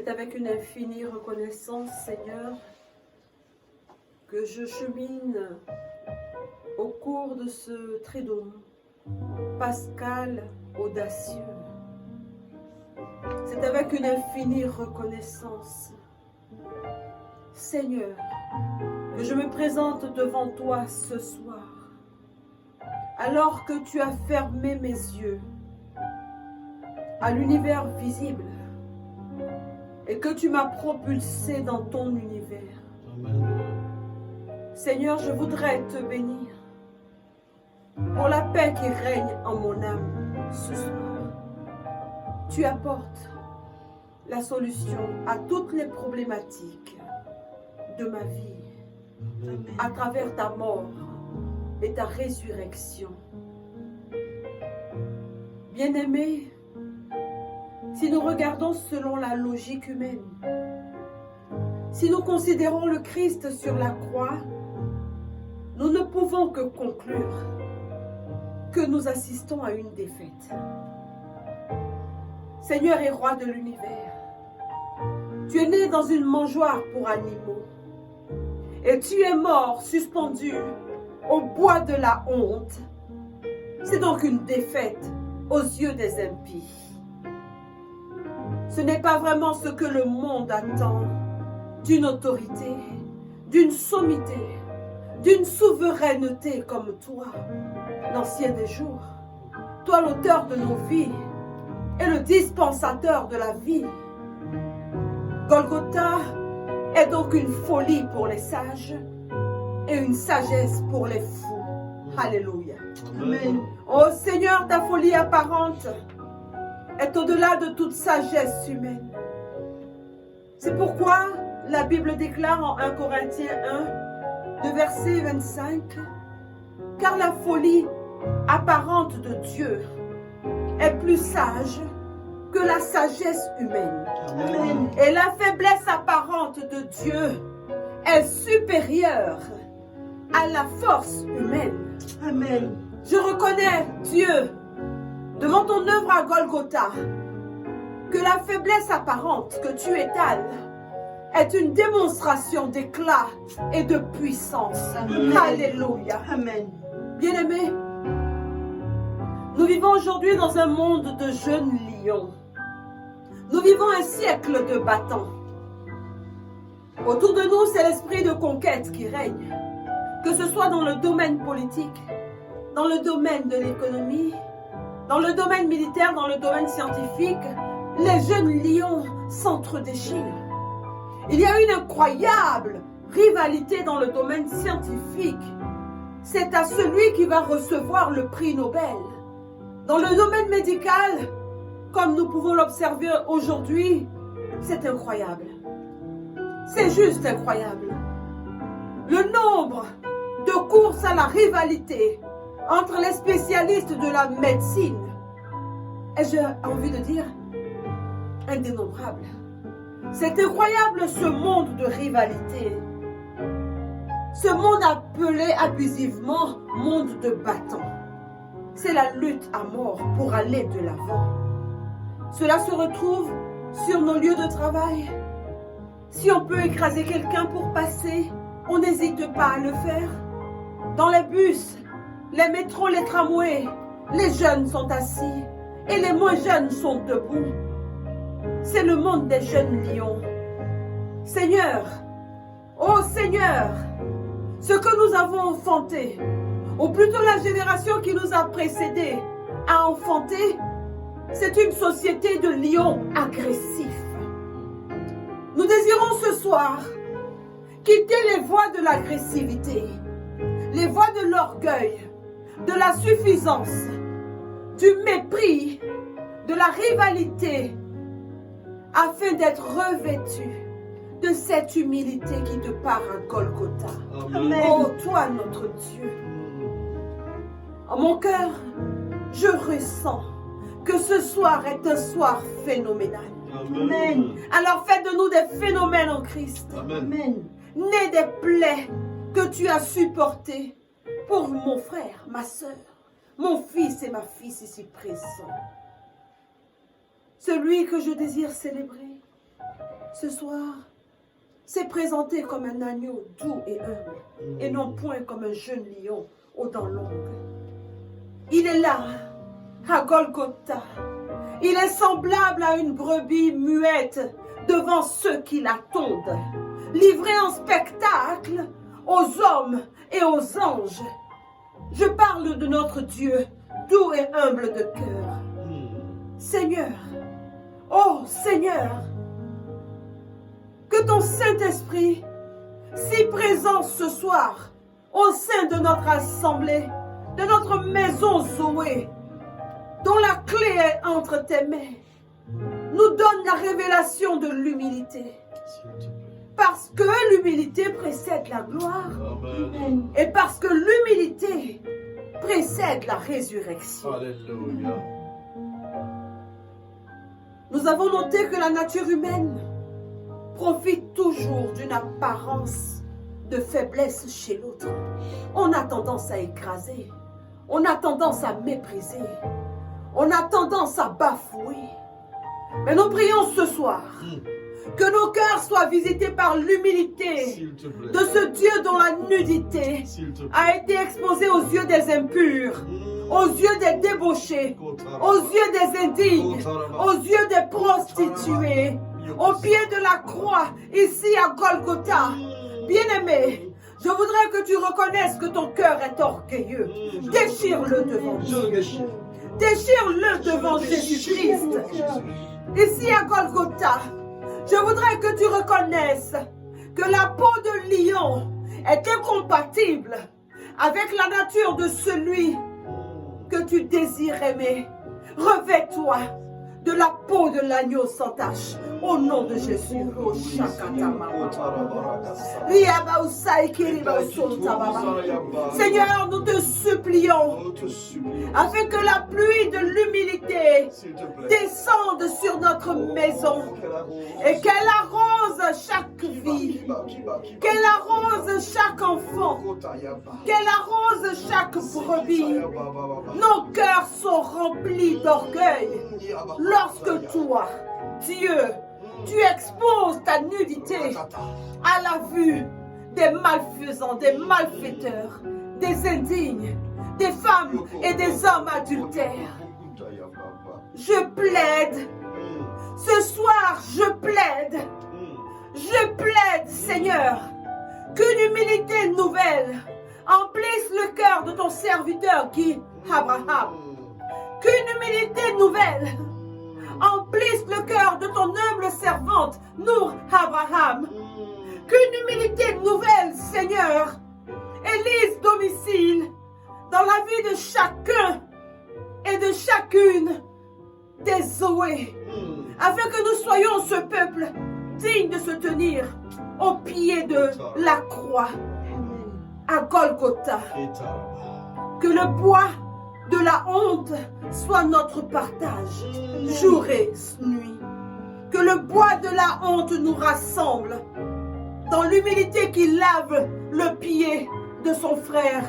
C'est avec une infinie reconnaissance, Seigneur, que je chemine au cours de ce triduum pascal audacieux. C'est avec une infinie reconnaissance, Seigneur, que je me présente devant toi ce soir, alors que tu as fermé mes yeux à l'univers visible et que tu m'as propulsé dans ton univers. Amen. Seigneur, je voudrais te bénir pour la paix qui règne en mon âme ce soir. Tu apportes la solution à toutes les problématiques de ma vie à travers ta mort et ta résurrection. Bien-aimés, si nous regardons selon la logique humaine, si nous considérons le Christ sur la croix, nous ne pouvons que conclure que nous assistons à une défaite. Seigneur et roi de l'univers, tu es né dans une mangeoire pour animaux et tu es mort suspendu au bois de la honte. C'est donc une défaite aux yeux des impies. Ce n'est pas vraiment ce que le monde attend d'une autorité, d'une sommité, d'une souveraineté comme toi, l'ancien des jours, toi l'auteur de nos vies et le dispensateur de la vie. Golgotha est donc une folie pour les sages et une sagesse pour les fous. Alléluia. Amen. Oh Seigneur, ta folie apparente est au-delà de toute sagesse humaine. C'est pourquoi la Bible déclare en 1 Corinthiens 1, de verset 25, « Car la folie apparente de Dieu est plus sage que la sagesse humaine. Amen. Et la faiblesse apparente de Dieu est supérieure à la force humaine. » Amen. Je reconnais, Dieu, devant ton œuvre à Golgotha, que la faiblesse apparente que tu étales est une démonstration d'éclat et de puissance. Amen. Alléluia. Amen. Bien-aimés, nous vivons aujourd'hui dans un monde de jeunes lions. Nous vivons un siècle de battants. Autour de nous, c'est l'esprit de conquête qui règne, que ce soit dans le domaine politique, dans le domaine de l'économie, dans le domaine militaire, dans le domaine scientifique. Les jeunes lions s'entre-déchirent. Il y a une incroyable rivalité dans le domaine scientifique. C'est à celui qui va recevoir le prix Nobel. Dans le domaine médical, comme nous pouvons l'observer aujourd'hui, c'est incroyable. C'est juste incroyable. Le nombre de courses à la rivalité entre les spécialistes de la médecine, et j'ai envie de dire, indénombrable. C'est incroyable ce monde de rivalité. Ce monde appelé abusivement monde de battants. C'est la lutte à mort pour aller de l'avant. Cela se retrouve sur nos lieux de travail. Si on peut écraser quelqu'un pour passer, on n'hésite pas à le faire. Dans les bus, les métros, les tramways, les jeunes sont assis et les moins jeunes sont debout. C'est le monde des jeunes lions. Seigneur, oh Seigneur, ce que nous avons enfanté, ou plutôt la génération qui nous a précédés a enfanté, c'est une société de lions agressifs. Nous désirons ce soir quitter les voies de l'agressivité, les voies de l'orgueil, de la suffisance, du mépris, de la rivalité, afin d'être revêtus de cette humilité qui te part à Golgotha. Amen. Oh, toi, notre Dieu. En mon cœur, je ressens que ce soir est un soir phénoménal. Amen. Alors fais de nous des phénomènes en Christ. Amen. Nés des plaies que tu as supportées pour mon frère, ma soeur, mon fils et ma fille ici présents. Celui que je désire célébrer Ce soir, s'est présenté comme un agneau doux et humble, et non point comme un jeune lion aux dents longues. Il est là, à Golgotha. Il est semblable à une brebis muette devant ceux qui l'attendent, livré en spectacle aux hommes et aux anges. Je parle de notre Dieu, doux et humble de cœur. Seigneur, oh Seigneur, que ton Saint-Esprit, si présent ce soir au sein de notre assemblée, de notre maison Zoé, dont la clé est entre tes mains, nous donne la révélation de l'humilité. Parce que l'humilité précède la gloire. Amen. Et parce que l'humilité précède la résurrection. Alléluia. Nous avons noté que la nature humaine profite toujours d'une apparence de faiblesse chez l'autre. On a tendance à écraser. On a tendance à mépriser. On a tendance à bafouer. Mais nous prions ce soir que nos cœurs soient visités par l'humilité S'il te plaît. de ce Dieu dont la nudité S'il te plaît. a été exposée aux yeux des impurs, aux yeux des débauchés, aux yeux des indignes, aux yeux des prostituées, au pied de la croix, ici à Golgotha. Bien-aimé, je voudrais que tu reconnaisses que ton cœur est orgueilleux. Déchire-le devant Dieu. Déchire-le devant Jésus-Christ. Ici à Golgotha, je voudrais que tu reconnaisses que la peau de lion est incompatible avec la nature de celui que tu désires aimer. Revêt-toi de la peau de l'agneau sans tache, au nom de Jésus. Oh, Seigneur, nous te supplions afin que la pluie de l'humilité S'il te plaît. descende sur notre maison et qu'elle arrose chaque vie, qu'elle arrose chaque enfant, qu'elle arrose chaque brebis. Nos cœurs sont remplis d'orgueil lorsque toi, Dieu, tu exposes ta nudité à la vue des malfaisants, des malfaiteurs, des indignes, des femmes et des hommes adultères. Je plaide, ce soir je plaide, Seigneur, qu'une humilité nouvelle emplisse le cœur de ton serviteur Guy Abraham. Qu'une humilité nouvelle emplisse le cœur de ton humble servante Nour Abraham. Qu'une humilité nouvelle, Seigneur, élise domicile dans la vie de chacun et de chacune des Zoé, afin que nous soyons ce peuple digne de se tenir au pied de la croix à Golgotha. Que le poids de la honte soit notre partage jour et nuit. Que le poids de la honte nous rassemble dans l'humilité qui lave le pied de son frère.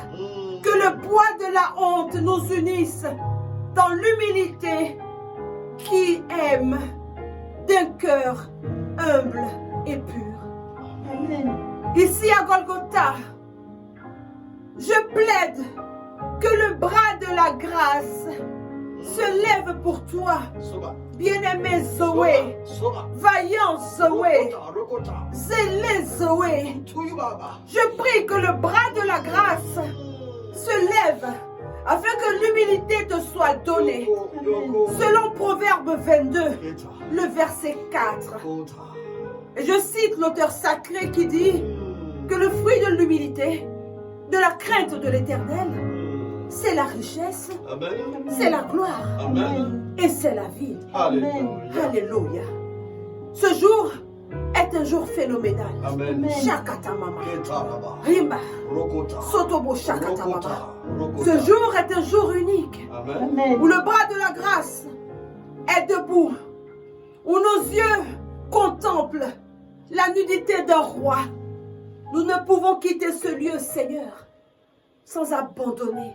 Que le poids de la honte nous unisse dans l'humilité qui aime d'un cœur humble et pur. Amen. Ici à Golgotha, je plaide que le bras de la grâce se lève pour toi, bien-aimé Zoé, vaillant Zoé, zélé Zoé. Je prie que le bras de la grâce se lève afin que l'humilité te soit donnée. Selon Proverbe 22, le verset 4. Et je cite l'auteur sacré qui dit que le fruit de l'humilité, de la crainte de l'Éternel, c'est la richesse, c'est la gloire Amen. et c'est la vie. Alléluia. Alléluia. Ce jour est un jour phénoménal. Amen. Shakatamama. Ketaraba. Rimba. Rokota. Sotobo Shakatamama. Rokota. Rokota. Ce jour est un jour unique Amen. Amen. où le bras de la grâce est debout, où nos yeux contemplent la nudité d'un roi. Nous ne pouvons quitter ce lieu, Seigneur, sans abandonner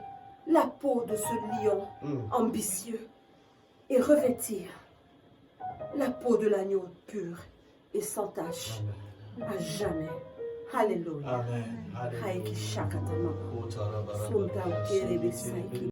la peau de ce lion ambitieux et revêtir la peau de l'agneau pur et sans tache à jamais. Alléluia. Amen. Haiki Alléluia. shakatama. Otarabara. Sonta kerebe saiki.